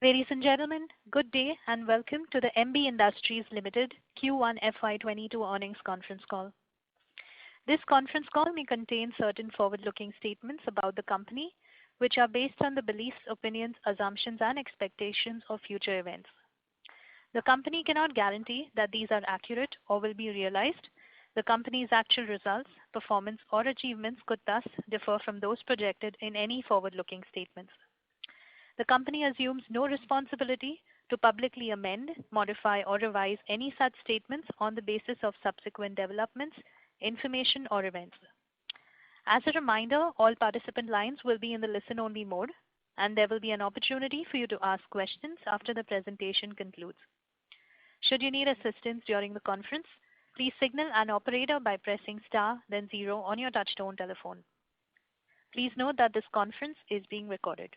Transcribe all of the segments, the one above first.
Ladies and gentlemen, good day and welcome to the MB Industries Limited Q1 FY22 earnings conference call. This conference call may contain certain forward-looking statements about the company, which are based on the beliefs, opinions, assumptions, and expectations of future events. The company cannot guarantee that these are accurate or will be realized. The company's actual results, performance, or achievements could thus differ from those projected in any forward-looking statements. The company assumes no responsibility to publicly amend, modify, or revise any such statements on the basis of subsequent developments, information, or events. As a reminder, all participant lines will be in the listen-only mode, and there will be an opportunity for you to ask questions after the presentation concludes. Should you need assistance during the conference, please signal an operator by pressing star then 0 on your touchtone telephone. Please note that this conference is being recorded.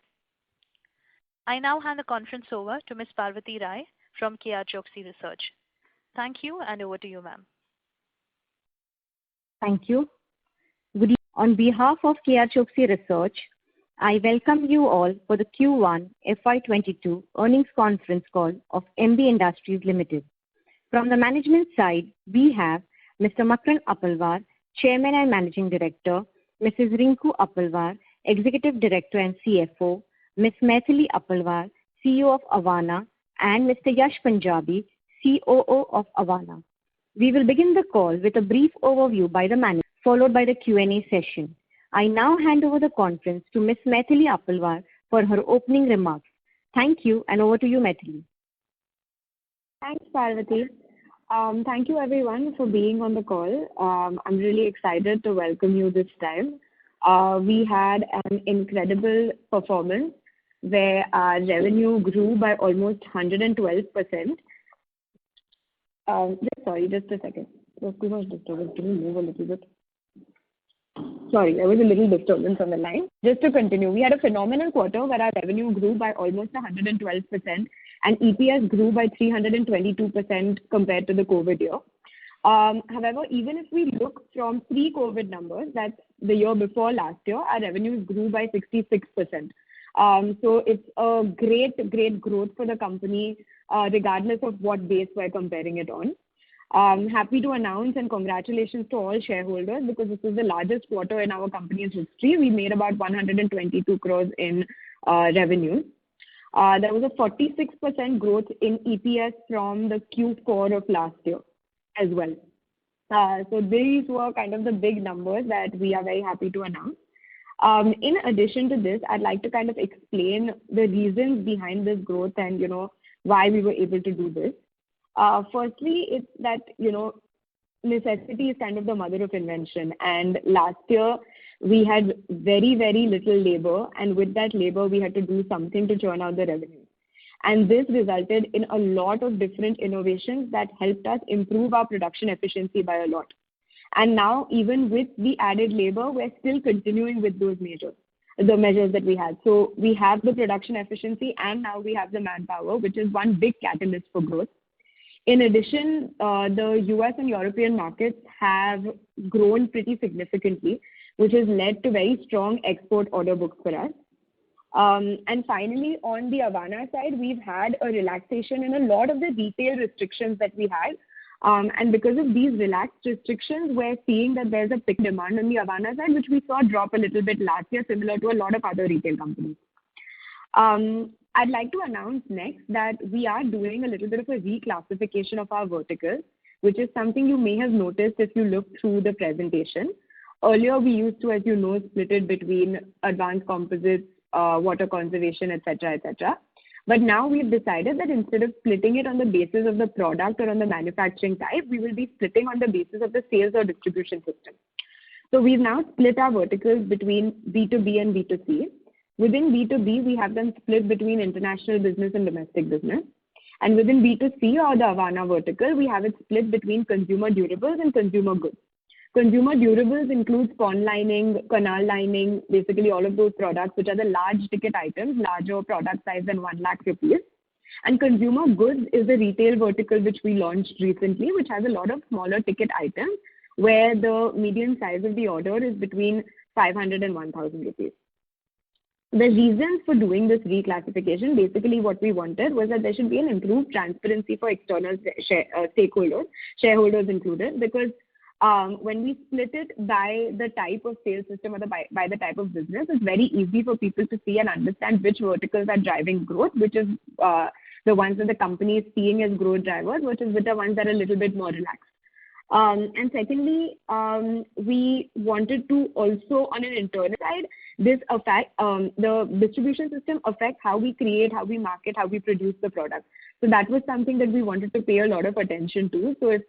I now hand the conference over to Ms. Parvati Rai from KRChoksey Research. Thank you, and over to you, ma'am. Thank you. Good evening. On behalf of KRChoksey Research, I welcome you all for the Q1 FY22 earnings conference call of MB Industries Limited. From the management side, we have Mr. Makran Appalwar, Chairman and Managing Director, Mrs. Rinku Appalwar, Executive Director and CFO, Ms. Maithili Appalwar, CEO of Avana, and Mr. Yash Punjabi, COO of Avana. We will begin the call with a brief overview by the manager, followed by the Q&A session. I now hand over the conference to Ms. Maithili Appalwar for her opening remarks. Thank you, and over to you, Maithili. Thanks, Parvati. Thank you, everyone, for being on the call. I'm really excited to welcome you this time. We had an incredible performance where our revenue grew by almost 112%. Sorry, just a second. There's too much disturbance. Can you move a little bit? Sorry, there was a little disturbance on the line. Just to continue, we had a phenomenal quarter where our revenue grew by almost 112% and EPS grew by 322% compared to the COVID year. However, even if we look from pre-COVID numbers, that's the year before last year, our revenues grew by 66%. So it's a great growth for the company, regardless of what base we're comparing it on. Happy to announce and congratulations to all shareholders because this is the largest quarter in our company's history. We made about 122 crores in revenue. There was a 46% growth in EPS from the Q4 of last year as well. So these were kind of the big numbers that we are very happy to announce. In addition to this, I'd like to kind of explain the reasons behind this growth and, why we were able to do this. Firstly, it's that, necessity is kind of the mother of invention. And last year, we had very, very little labor. And with that labor, we had to do something to churn out the revenue. And this resulted in a lot of different innovations that helped us improve our production efficiency by a lot. And now, even with the added labor, we're still continuing with those measures that we had. So we have the production efficiency and now we have the manpower, which is one big catalyst for growth. In addition, the US and European markets have grown pretty significantly, which has led to very strong export order books for us. And finally, on the Avana side, we've had a relaxation in a lot of the retail restrictions that we had. And because of these relaxed restrictions, we're seeing that there's a big demand on the Avana side, which we saw drop a little bit last year, similar to a lot of other retail companies. I'd like to announce next that we are doing a little bit of a reclassification of our verticals, which is something you may have noticed if you look through the presentation. Earlier, we used to, as you know, split it between advanced composites, water conservation, etc., etc. But now we've decided that instead of splitting it on the basis of the product or on the manufacturing type, we will be splitting on the basis of the sales or distribution system. So we've now split our verticals between B2B and B2C. Within B2B, we have them split between international business and domestic business. And within B2C or the Avana vertical, we have it split between consumer durables and consumer goods. Consumer durables includes pond lining, canal lining, basically all of those products, which are the large ticket items, larger product size than 1 lakh rupees. And consumer goods is the retail vertical which we launched recently, which has a lot of smaller ticket items, where the median size of the order is between 500 and 1,000 rupees. The reasons for doing this reclassification, basically what we wanted was that there should be an improved transparency for external stakeholders, shareholders included, because when we split it by the type of sales system or by the type of business, it's very easy for people to see and understand which verticals are driving growth, which is the ones that the company is seeing as growth drivers, which are the ones that are a little bit more relaxed. And secondly, we wanted to also, on an internal side, this affect the distribution system affects how we create, how we market, how we produce the product. So that was something that we wanted to pay a lot of attention to. So if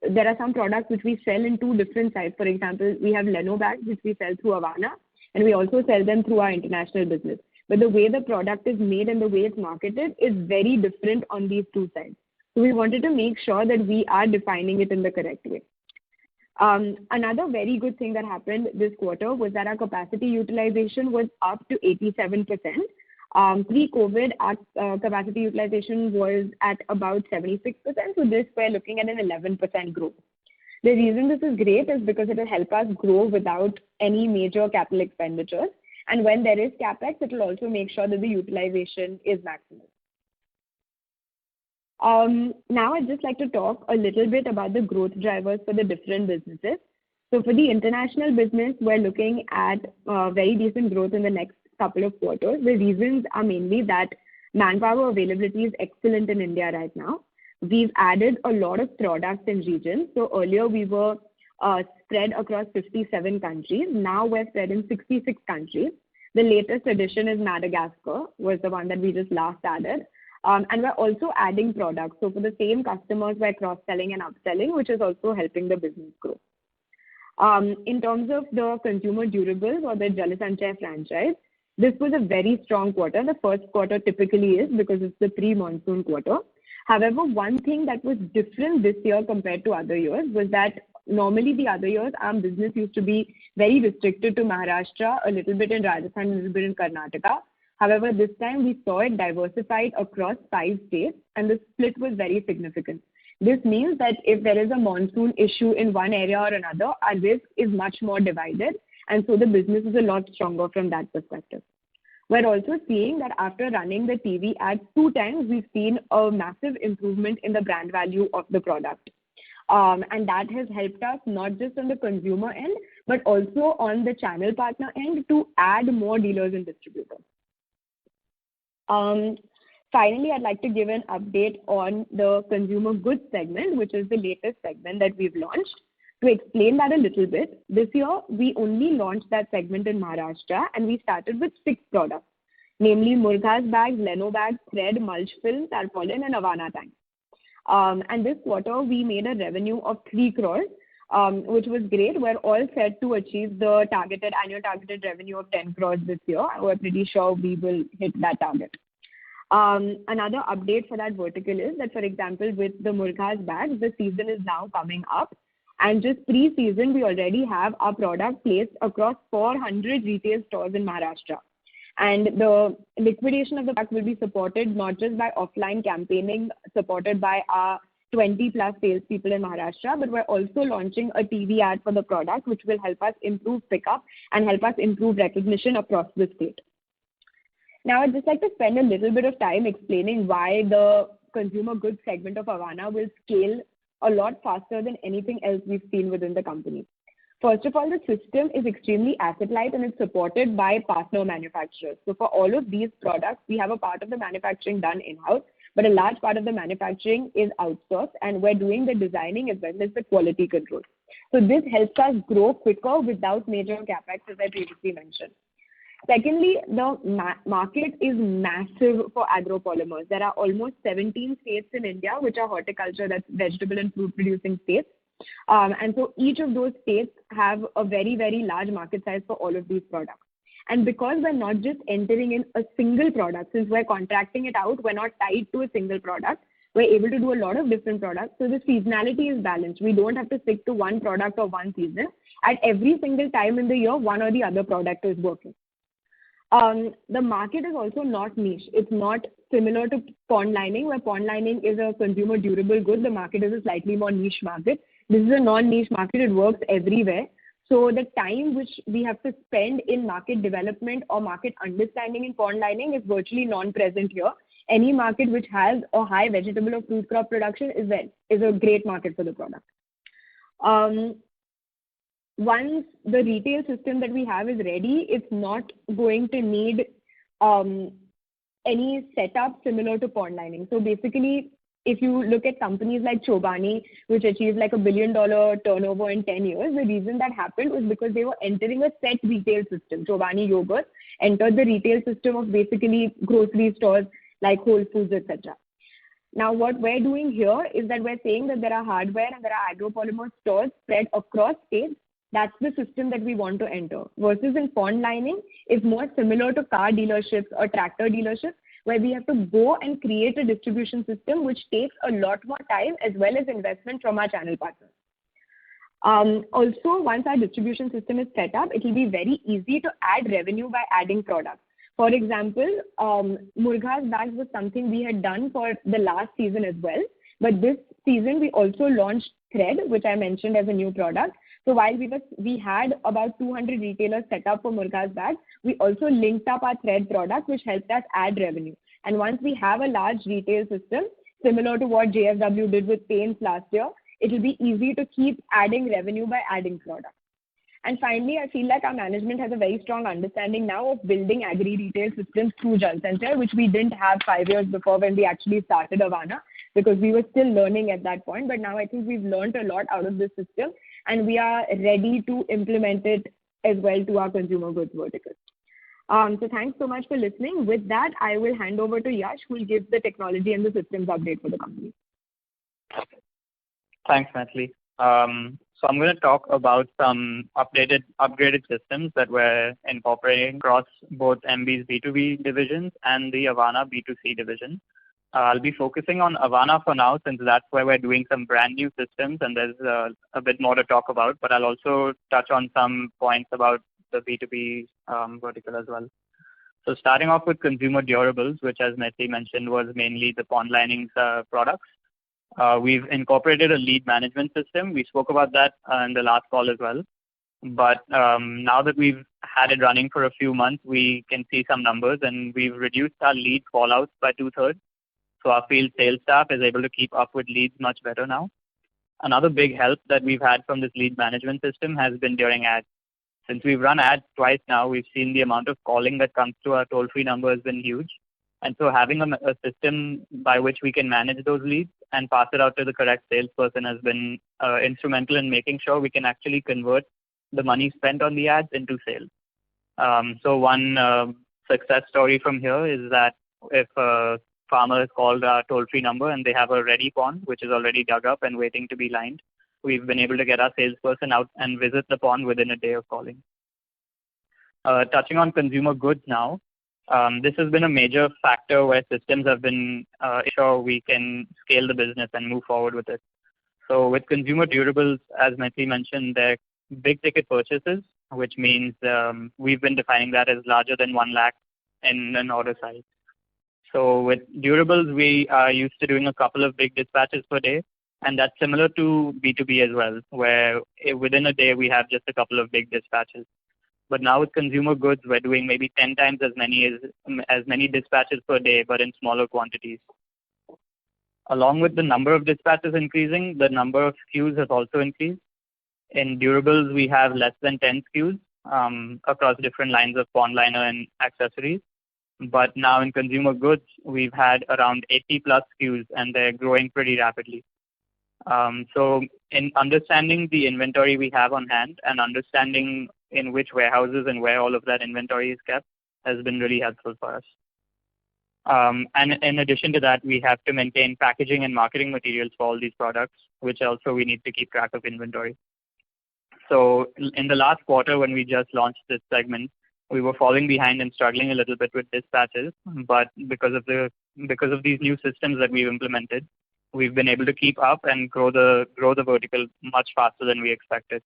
there are some products which we sell in two different sites. For example, we have Leno bags which we sell through Avana, and we also sell them through our international business. But the way the product is made and the way it's marketed is very different on these two sides. So we wanted to make sure that we are defining it in the correct way. Another very good thing that happened this quarter was that our capacity utilization was up to 87%. Pre-COVID, our capacity utilization was at about 76%. So this, we're looking at an 11% growth. The reason this is great is because it will help us grow without any major capital expenditures. And when there is capex, it will also make sure that the utilization is maximum. Now I'd just like to talk a little bit about the growth drivers for the different businesses. So for the international business, we're looking at very decent growth in the next couple of quarters. The reasons are mainly that manpower availability is excellent in India right now. We've added a lot of products in regions. So earlier we were spread across 57 countries. Now we're spread in 66 countries. The latest addition is Madagascar, was the one that we just last added. And we're also adding products. So for the same customers, we're cross-selling and upselling, which is also helping the business grow. In terms of the consumer durables or the Jal Sanchay franchise, this was a very strong quarter. The first quarter typically is because it's the pre-monsoon quarter. However, one thing that was different this year compared to other years was that normally the other years, our business used to be very restricted to Maharashtra, a little bit in Rajasthan, a little bit in Karnataka. However, this time we saw it diversified across 5 states, and the split was very significant. This means that if there is a monsoon issue in one area or another, our risk is much more divided, and so the business is a lot stronger from that perspective. We're also seeing that after running the TV ads 2 times, we've seen a massive improvement in the brand value of the product. And that has helped us not just on the consumer end, but also on the channel partner end to add more dealers and distributors. Finally, I'd like to give an update on the consumer goods segment, which is the latest segment that we've launched. To explain that a little bit, this year we only launched that segment in Maharashtra, and we started with 6 products, namely Murghas bags, Leno bags, thread, mulch film, tarpaulin, and Avana tank. And this quarter we made a revenue of 3 crores, which was great. We're all set to achieve the annual targeted revenue of 10 crores this year. We're pretty sure we will hit that target. Another update for that vertical is that, for example, with the Murghas bags, the season is now coming up. And just pre-season, we already have our product placed across 400 retail stores in Maharashtra. And the liquidation of the product will be supported not just by offline campaigning supported by our 20 plus salespeople in Maharashtra, but we're also launching a TV ad for the product, which will help us improve pickup and help us improve recognition across the state. Now, I'd just like to spend a little bit of time explaining why the consumer goods segment of Avana will scale a lot faster than anything else we've seen within the company. First of all, the system is extremely asset light and it's supported by partner manufacturers. So for all of these products, we have a part of the manufacturing done in-house, but a large part of the manufacturing is outsourced, and we're doing the designing as well as the quality control. So this helps us grow quicker without major capex, as I previously mentioned. Secondly, the market is massive for agropolymers. There are almost 17 states in India which are horticulture, that's vegetable and fruit producing states. And so each of those states have a very, very large market size for all of these products. And because we're not just entering in a single product, since we're contracting it out, we're not tied to a single product. We're able to do a lot of different products. So the seasonality is balanced. We don't have to stick to one product or one season. At every single time in the year, one or the other product is working. The market is also not niche. It's not similar to pond lining, where pond lining is a consumer durable good. The market is a slightly more niche market. This is a non-niche market. It works everywhere. So the time which we have to spend in market development or market understanding in pond lining is virtually non-present here. Any market which has a high vegetable or fruit crop production is a great market for the product. Once the retail system that we have is ready, it's not going to need any setup similar to pond lining. So basically, if you look at companies like Chobani, which achieved like $1 billion turnover in 10 years, the reason that happened was because they were entering a set retail system. Chobani Yogurt entered the retail system of basically grocery stores like Whole Foods, etc. Now, what we're doing here is that we're saying that there are hardware and there are agropolymer stores spread across states. That's the system that we want to enter. Versus in pond lining is more similar to car dealerships or tractor dealerships, where we have to go and create a distribution system which takes a lot more time as well as investment from our channel partners. Also, once our distribution system is set up, it will be very easy to add revenue by adding products. For example, Murgha's bags was something we had done for the last season as well. But this season, we also launched Thread, which I mentioned as a new product. So while we had about 200 retailers set up for Murgha's bags, we also linked up our Thread product, which helped us add revenue. And once we have a large retail system, similar to what JSW did with paints last year, it will be easy to keep adding revenue by adding products. And finally, I feel like our management has a very strong understanding now of building agri-retail systems through Jalcenter, which we didn't have 5 years before when we actually started Avana, because we were still learning at that point. But now I think we've learned a lot out of this system, and we are ready to implement it as well to our consumer goods vertical. So thanks so much for listening. With that, I will hand over to Yash, who will give the technology and the systems update for the company. Thanks, Maithili. So I'm going to talk about some upgraded systems that we're incorporating across both MB's B2B divisions and the Avana B2C division. I'll be focusing on Avana for now, since that's where we're doing some brand new systems and there's a bit more to talk about, but I'll also touch on some points about the B2B vertical as well. So starting off with consumer durables, which as Maithili mentioned was mainly the pond linings products. We've incorporated a lead management system. We spoke about that in the last call as well. But now that we've had it running for a few months, we can see some numbers, and we've reduced our lead fallouts by 2/3. So our field sales staff is able to keep up with leads much better now. Another big help that we've had from this lead management system has been during ads. Since we've run ads twice now, we've seen the amount of calling that comes to our toll-free number has been huge. And so having a system by which we can manage those leads and pass it out to the correct salesperson has been instrumental in making sure we can actually convert the money spent on the ads into sales. So one success story from here is that if a farmer has called our toll-free number and they have a ready pond, which is already dug up and waiting to be lined, we've been able to get our salesperson out and visit the pond within a day of calling. Touching on consumer goods now, this has been a major factor where systems have been sure we can scale the business and move forward with it. So with consumer durables, as Maithili mentioned, they're big ticket purchases, which means we've been defining that as larger than 1 lakh in an order size. So with durables, we are used to doing a couple of big dispatches per day, and that's similar to B2B as well, where within a day we have just a couple of big dispatches. But now with consumer goods, we're doing maybe 10 times as many dispatches per day, but in smaller quantities. Along with the number of dispatches increasing, the number of SKUs has also increased. In durables, we have less than 10 SKUs across different lines of pond liner and accessories. But now in consumer goods, we've had around 80 plus SKUs, and they're growing pretty rapidly. So in understanding the inventory we have on hand and understanding in which warehouses and where all of that inventory is kept has been really helpful for us. And in addition to that, we have to maintain packaging and marketing materials for all these products, which also we need to keep track of inventory. So in the last quarter, when we just launched this segment, we were falling behind and struggling a little bit with dispatches, but because of these new systems that we've implemented, we've been able to keep up and grow the vertical much faster than we expected.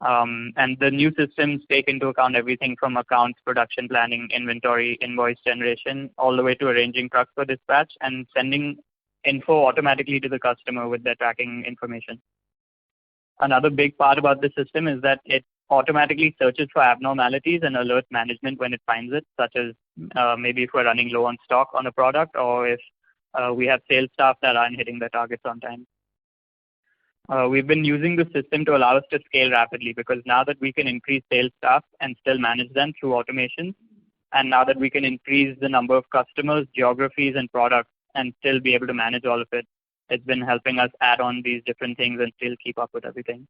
And the new systems take into account everything from accounts, production planning, inventory, invoice generation, all the way to arranging trucks for dispatch and sending info automatically to the customer with their tracking information. Another big part about the system is that it automatically searches for abnormalities and alerts management when it finds it, such as maybe if we're running low on stock on a product, or if we have sales staff that aren't hitting their targets on time. We've been using the system to allow us to scale rapidly, because now that we can increase sales staff and still manage them through automation, and now that we can increase the number of customers, geographies, and products and still be able to manage all of it, it's been helping us add on these different things and still keep up with everything.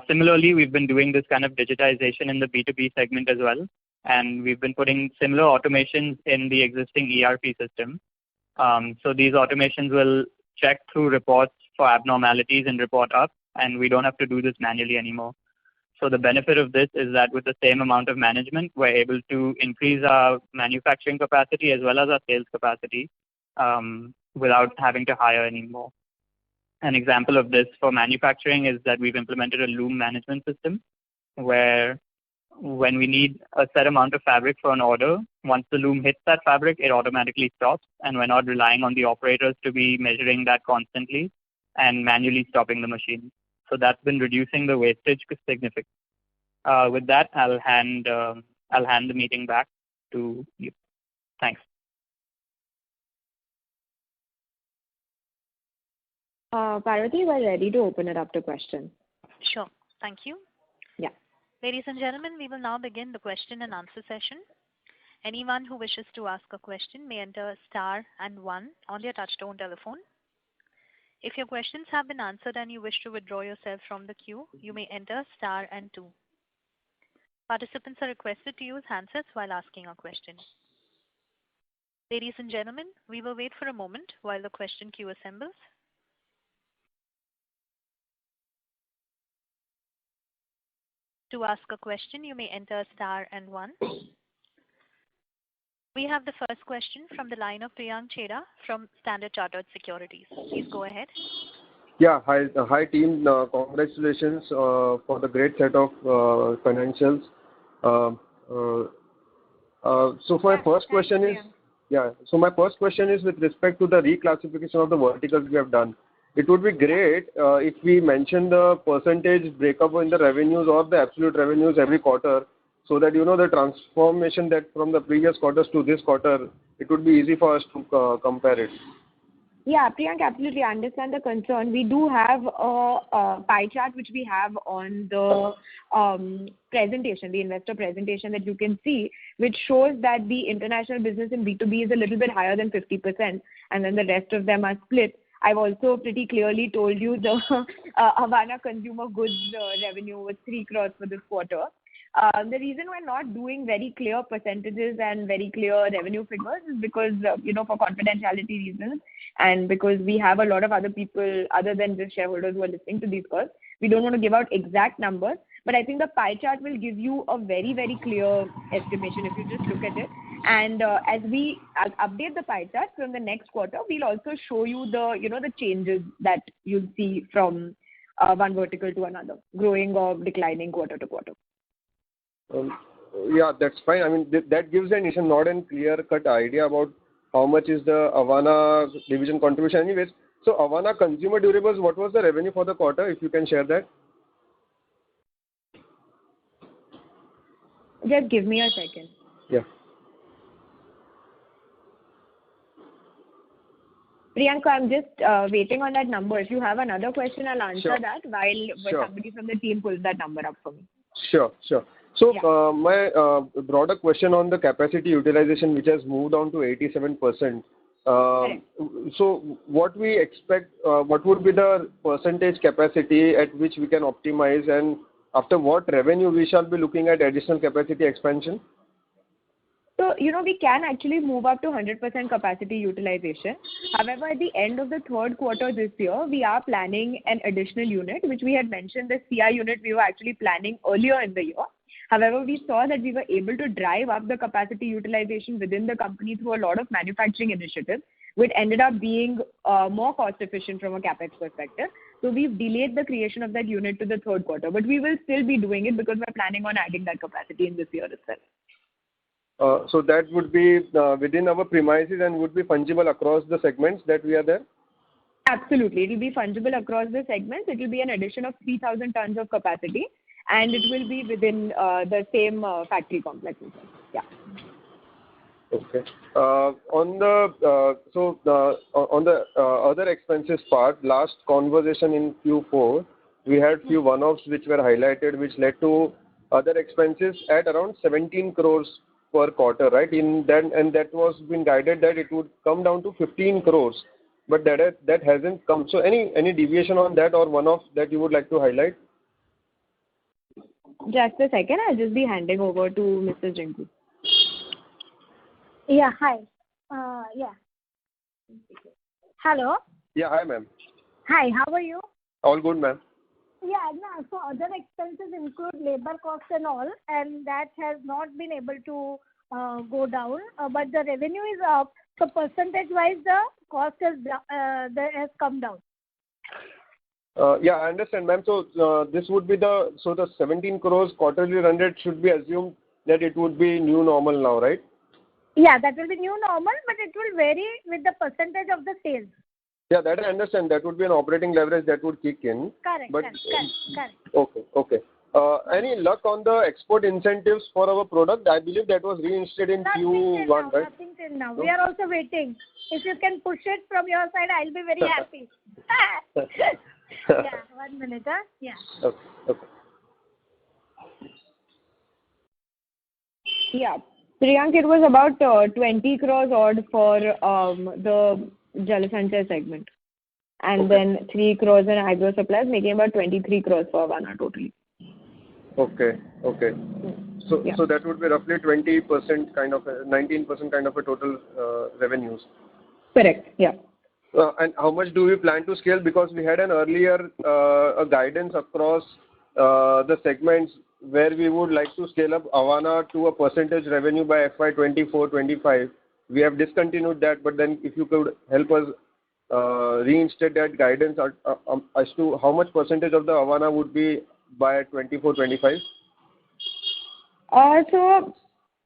Similarly, we've been doing this kind of digitization in the B2B segment as well, and we've been putting similar automations in the existing ERP system. So these automations will check through reports for abnormalities and report up, and we don't have to do this manually anymore. So the benefit of this is that with the same amount of management, we're able to increase our manufacturing capacity as well as our sales capacity without having to hire anymore. An example of this for manufacturing is that we've implemented a loom management system where when we need a set amount of fabric for an order, once the loom hits that fabric, it automatically stops, and we're not relying on the operators to be measuring that constantly and manually stopping the machine. So that's been reducing the wastage significantly. With that, I'll hand the meeting back to you. Thanks. Parvati, we're ready to open it up to questions. Sure. Thank you. Yeah. Ladies and gentlemen, we will now begin the question and answer session. Anyone who wishes to ask a question may enter star and 1 on their touchtone telephone. If your questions have been answered and you wish to withdraw yourself from the queue, you may enter star and 2. Participants are requested to use handsets while asking a question. Ladies and gentlemen, we will wait for a moment while the question queue assembles. To ask a question, you may enter star and 1. We have the first question from the line of Priyank Chheda from Standard Chartered Securities. Please go ahead. Yeah, hi team. Congratulations for the great set of financials. So my first question is with respect to the reclassification of the verticals we have done. It would be great if we mention the percentage breakup in the revenues or the absolute revenues every quarter, so that the transformation that from the previous quarters to this quarter, it would be easy for us to compare it. Yeah, Priyank, absolutely understand the concern. We do have a pie chart which we have on the presentation, the investor presentation that you can see, which shows that the international business in B2B is a little bit higher than 50%, and then the rest of them are split. I've also pretty clearly told you the Avana consumer goods revenue was 3 crores for this quarter. The reason we're not doing very clear percentages and very clear revenue figures is because, for confidentiality reasons, and because we have a lot of other people other than just shareholders who are listening to these calls. We don't want to give out exact numbers, but I think the pie chart will give you a very, very clear estimation if you just look at it. And as we update the pie chart from the next quarter, we'll also show you the changes that you'll see from one vertical to another, growing or declining quarter to quarter. Yeah, that's fine. I mean, that gives an not a clear-cut idea about how much is the Avana division contribution anyways. So Avana consumer durables, what was the revenue for the quarter, if you can share that? Just give me a second. Yeah. Priyanka, I'm just waiting on that number. If you have another question, I'll answer that while somebody from the team pulls that number up for me. Sure. So my broader question on the capacity utilization, which has moved on to 87%. So what we expect, what would be the percentage capacity at which we can optimize, and after what revenue we shall be looking at additional capacity expansion? So, we can actually move up to 100% capacity utilization. However, at the end of the third quarter this year, we are planning an additional unit, which we had mentioned the CI unit we were actually planning earlier in the year. However, we saw that we were able to drive up the capacity utilization within the company through a lot of manufacturing initiatives, which ended up being more cost efficient from a capex perspective. So we've delayed the creation of that unit to the third quarter, but we will still be doing it because we're planning on adding that capacity in this year itself. So that would be within our premises and would be fungible across the segments that we are there? Absolutely. It will be fungible across the segments. It will be an addition of 3,000 tons of capacity. and it will be within the same factory complex. Yeah. Okay. On the other expenses part, last conversation in Q4, we had few one-offs which were highlighted, which led to other expenses at around 17 crores per quarter, right? And that was been guided that it would come down to 15 crores, but that hasn't come. So any deviation on that or one-off that you would like to highlight? Just a second, I'll just be handing over to Mr. Rinku. Yeah, hi. Yeah. Hello. Yeah, hi, ma'am. Hi, how are you? All good, ma'am. Yeah, no, so other expenses include labor costs and all, and that has not been able to go down, but the revenue is up, so percentage-wise the cost has come down. Yeah, I understand, ma'am. So this would be the 17 crores quarterly run rate should be assumed that it would be new normal now, right? Yeah, that will be new normal, but it will vary with the percentage of the sales. Yeah, that I understand. That would be an operating leverage that would kick in. Correct. Okay. Any luck on the export incentives for our product? I believe that was reinstated in Q1, right? Nothing till now. No? We are also waiting. If you can push it from your side, I'll be very happy. Yeah, 1 minute, huh? Yeah. Okay. Yeah. Priyank, it was about 20 crores odd for the Jalasanchay segment. And then 3 crores in agro supplies, making about 23 crores for Avana totally. Okay. So that would be roughly 20% kind of, 19% kind of a total revenues. Correct, yeah. And how much do we plan to scale? Because we had an earlier a guidance across the segments where we would like to scale up Avana to a percentage revenue by FY 24-25. We have discontinued that, but then if you could help us reinstate that guidance as to how much percentage of the Avana would be by 24-25? So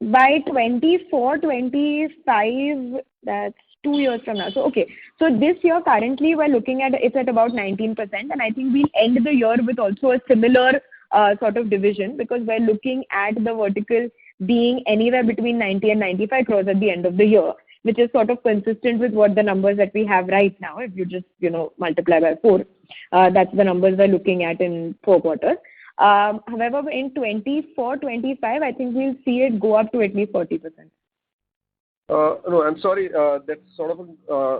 by 24-25, that's 2 years from now. So okay. So this year currently we're looking at it's at about 19%, and I think we'll end the year with also a similar sort of division, because we're looking at the vertical being anywhere between 90 and 95 crores at the end of the year, which is sort of consistent with what the numbers that we have right now. If you just multiply by 4, that's the numbers we're looking at in 4 quarters. However, in 24-25, I think we'll see it go up to at least 40%. No, I'm sorry. That's sort of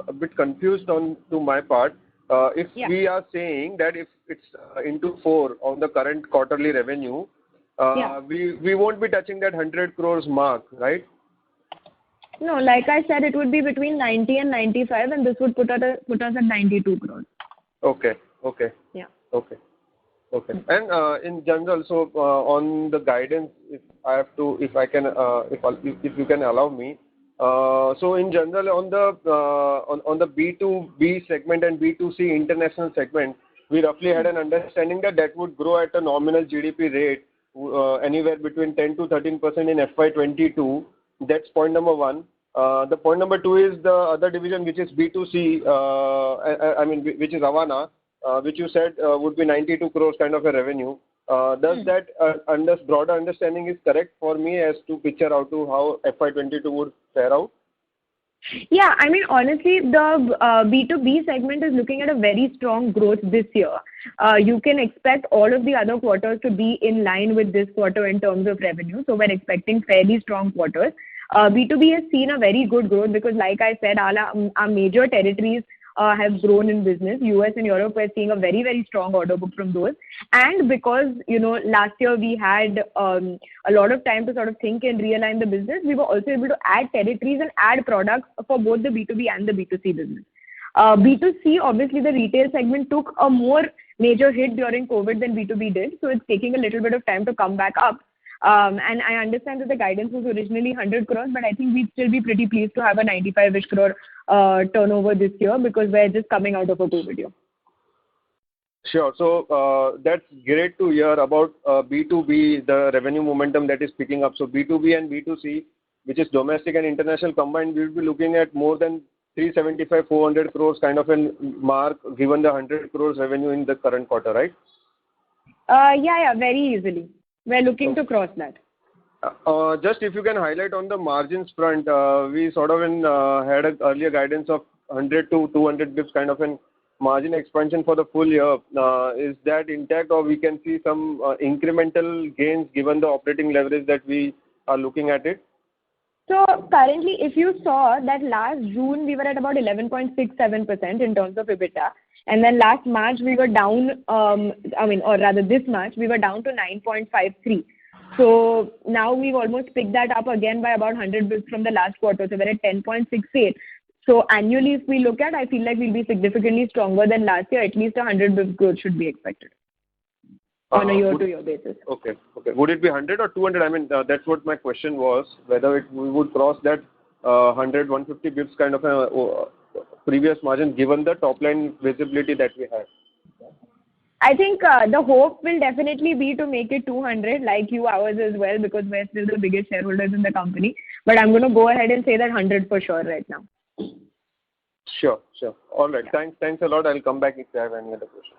a bit confused to my part. If we are saying that if it's into 4 on the current quarterly revenue, we won't be touching that 100 crores mark, right? No, like I said, it would be between 90 and 95, and this would put us at 92 crores. Okay. Yeah. Okay. And in general, so on the guidance, if you can allow me. So in general, on the B2B segment and B2C international segment, we roughly had an understanding that would grow at a nominal GDP rate anywhere between 10 to 13% in FY22. That's point number 1. The point number 2 is the other division, which is B2C, which is Avana, which you said would be 92 crores kind of a revenue. Does that broader understanding is correct for me as to picture out to how FY22 would fare out? Yeah, I mean, honestly, the B2B segment is looking at a very strong growth this year. You can expect all of the other quarters to be in line with this quarter in terms of revenue. So we're expecting fairly strong quarters. B2B has seen a very good growth because, like I said, our major territories have grown in business. US and Europe, we're seeing a very, very strong order book from those. And because, last year we had a lot of time to sort of think and realign the business, we were also able to add territories and add products for both the B2B and the B2C business. B2C, obviously the retail segment took a more major hit during COVID than B2B did. So it's taking a little bit of time to come back up. And I understand that the guidance was originally 100 crores, but I think we'd still be pretty pleased to have a 95-ish crore turnover this year because we're just coming out of a COVID year. Sure. So that's great to hear about B2B, the revenue momentum that is picking up. So B2B and B2C, which is domestic and international combined, we'll be looking at more than 375-400 crores kind of a mark given the 100 crores revenue in the current quarter, right? Yeah, very easily. We're looking to cross that. Just if you can highlight on the margins front, we sort of had an earlier guidance of 100 to 200 bits kind of an margin expansion for the full year. Is that intact, or we can see some incremental gains given the operating leverage that we are looking at it? So currently, if you saw that last June, we were at about 11.67% in terms of EBITDA. And then last March, we were down, or rather this March, we were down to 9.53. So now we've almost picked that up again by about 100 bits from the last quarter. So we're at 10.68. So annually, if we look at, I feel like we'll be significantly stronger than last year. At least 100 bits growth should be expected on a year-to-year basis. Okay. Would it be 100 or 200? I mean, that's what my question was, whether we would cross that 100, 150 bits kind of a previous margin given the top-line visibility that we have. I think the hope will definitely be to make it 200, like you, ours as well, because we're still the biggest shareholders in the company. But I'm going to go ahead and say that 100 for sure right now. Sure. All right. Yeah. Thanks a lot. I'll come back if you have any other questions.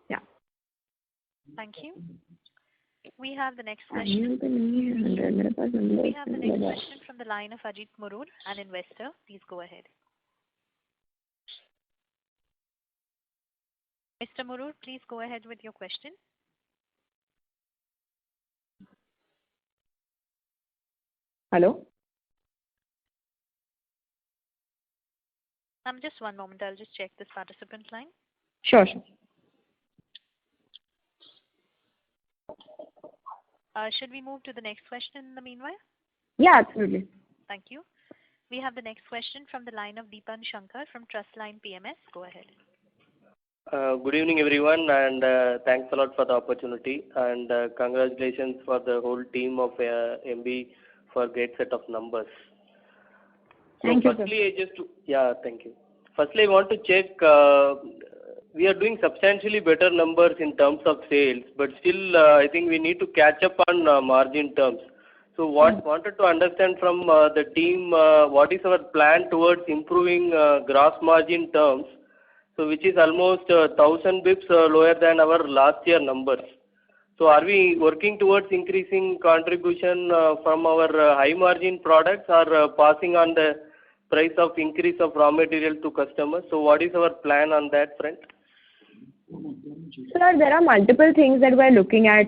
Yeah. Thank you. We have the next question. We have the next question from the line of Ajit Murur, an investor. Please go ahead. Mr. Murur, please go ahead with your question. Hello? Just one moment. I'll just check this participant line. Sure. Should we move to the next question in the meanwhile? Yeah, absolutely. Thank you. We have the next question from the line of Deepan Shankar from Trustline PMS. Go ahead. Good evening, everyone, and thanks a lot for the opportunity, and congratulations for the whole team of MB for great set of numbers. Thank you, sir. Thank you. Firstly, I want to check, we are doing substantially better numbers in terms of sales, but still I think we need to catch up on margin terms. So wanted to understand from the team, what is our plan towards improving gross margin terms, so which is almost 1,000 bips lower than our last year numbers. So are we working towards increasing contribution from our high margin products, or passing on the price of increase of raw material to customers? So what is our plan on that front? Sir, there are multiple things that we're looking at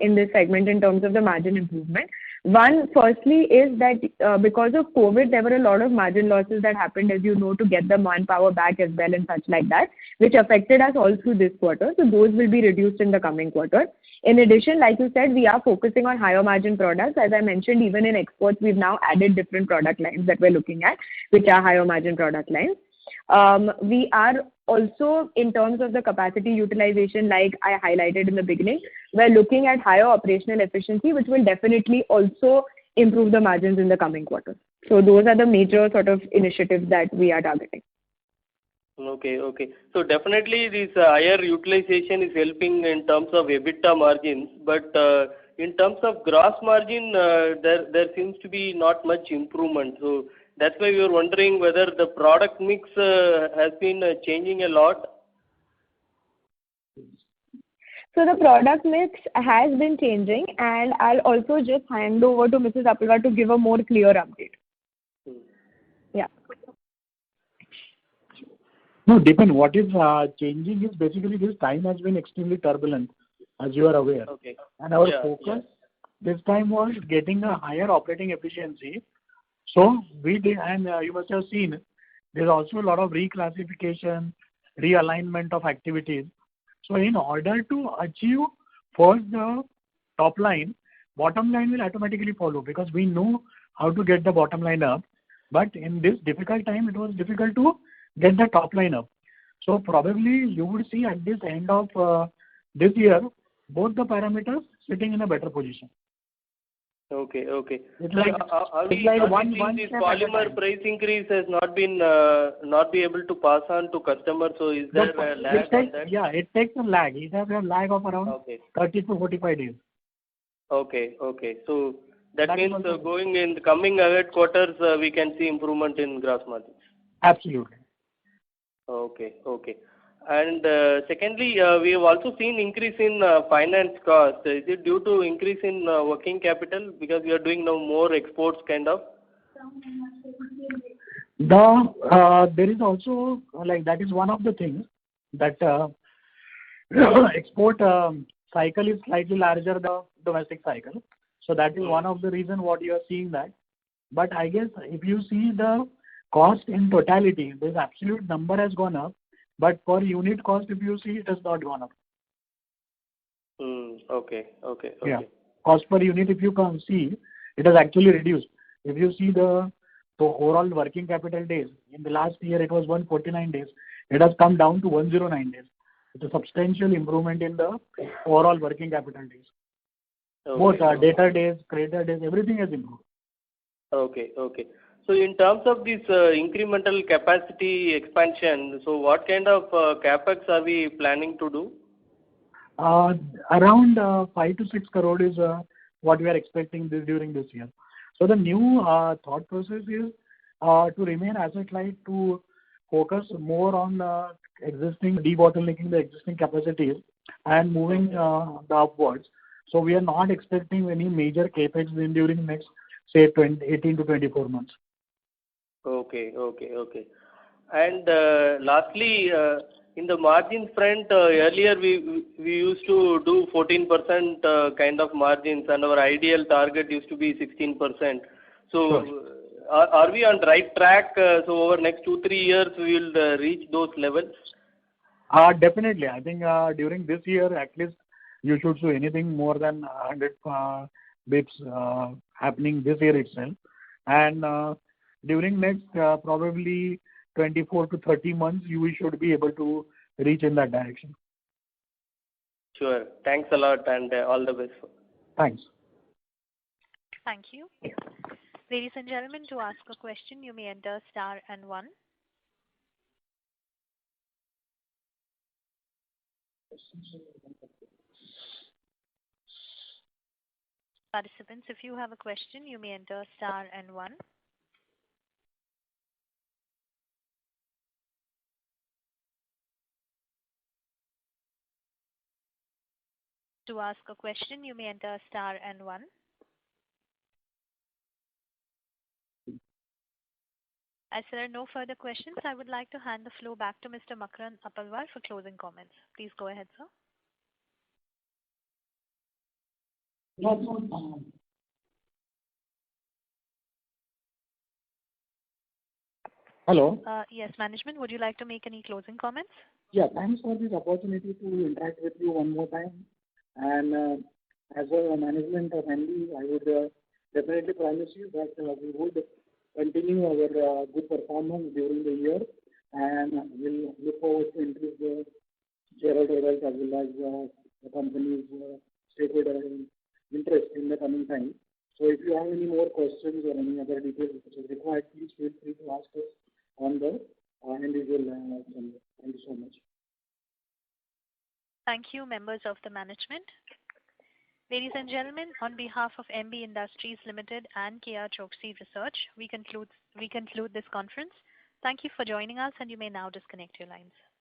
in this segment in terms of the margin improvement. One, firstly, is that because of COVID, there were a lot of margin losses that happened, as you know, to get the manpower back as well and such like that, which affected us all through this quarter. So those will be reduced in the coming quarter. In addition, like you said, we are focusing on higher margin products. As I mentioned, even in exports, we've now added different product lines that we're looking at, which are higher margin product lines. We are also, in terms of the capacity utilization, like I highlighted in the beginning, we're looking at higher operational efficiency, which will definitely also improve the margins in the coming quarter. So those are the major sort of initiatives that we are targeting. Okay. So definitely this higher utilization is helping in terms of EBITDA margins, but in terms of gross margin, there seems to be not much improvement. So that's why we were wondering whether the product mix has been changing a lot. So the product mix has been changing, and I'll also just hand over to Mrs. Appalwar to give a more clear update. Yeah. No, Deepan, what is changing is basically this time has been extremely turbulent, as you are aware. Okay. And our focus this time was getting a higher operating efficiency. So we did, and you must have seen, there's also a lot of reclassification, realignment of activities. So in order to achieve first the top line, bottom line will automatically follow, because we know how to get the bottom line up. But in this difficult time, it was difficult to get the top line up. So probably you would see at this end of this year, both the parameters sitting in a better position. Okay. It's like this polymer price increase has not be able to pass on to customers. So is there a lag on that? Yeah, it takes a lag. It has a lag of around 30 to 45 days. Okay. So that means going in the coming ahead quarters, we can see improvement in gross margins. Absolutely. Okay. And secondly, we have also seen increase in finance cost. Is it due to increase in working capital because we are doing now more exports kind of? There is also, like, that is one of the things that export cycle is slightly larger than the domestic cycle. So that is one of the reason what you are seeing that. But I guess if you see the cost in totality, this absolute number has gone up, but per unit cost, if you see, it has not gone up. Okay. Yeah. Cost per unit, if you can see, it has actually reduced. If you see the overall working capital days, in the last year it was 149 days. It has come down to 109 days. It's a substantial improvement in the overall working capital days. Both debtor days, creditor days, everything has improved. Okay. So in terms of this incremental capacity expansion, so what kind of capex are we planning to do? Around 5 to 6 crore is what we are expecting during this year. So the new thought process is to remain asset light, to focus more on existing debottlenecking the existing capacities and moving the upwards. So we are not expecting any major capex during next, say, 18 to 24 months. Okay. And lastly, in the margin front, earlier we used to do 14% kind of margins, and our ideal target used to be 16%. So are we on the right track? So over next 2-3 years we will reach those levels? Definitely. I think during this year at least you should see anything more than 100 bips happening this year itself. And during next probably 24 to 30 months, we should be able to reach in that direction. Sure. Thanks a lot and all the best. Thanks. Thank you. Ladies and gentlemen, to ask a question, you may enter star and 1. Participants, if you have a question, you may enter star and 1. To ask a question, you may enter star and 1. As there are no further questions, I would like to hand the floor back to Mr. Makarand Appalwar for closing comments. Please go ahead, sir. Hello. Yes, management, would you like to make any closing comments? Yeah, thanks for this opportunity to interact with you one more time. And as a management of MB, I would definitely promise you that we would continue our good performance during the year, and we'll look forward to increase the shareholder wealth as well as the company's stakeholder interest in the coming time. So if you have any more questions or any other details which is required, please feel free to ask us on the individual channel. Thank you so much. Thank you, members of the management. Ladies and gentlemen, on behalf of MB Industries Limited and KR Choksey Research, we conclude this conference. Thank you for joining us, and you may now disconnect your lines.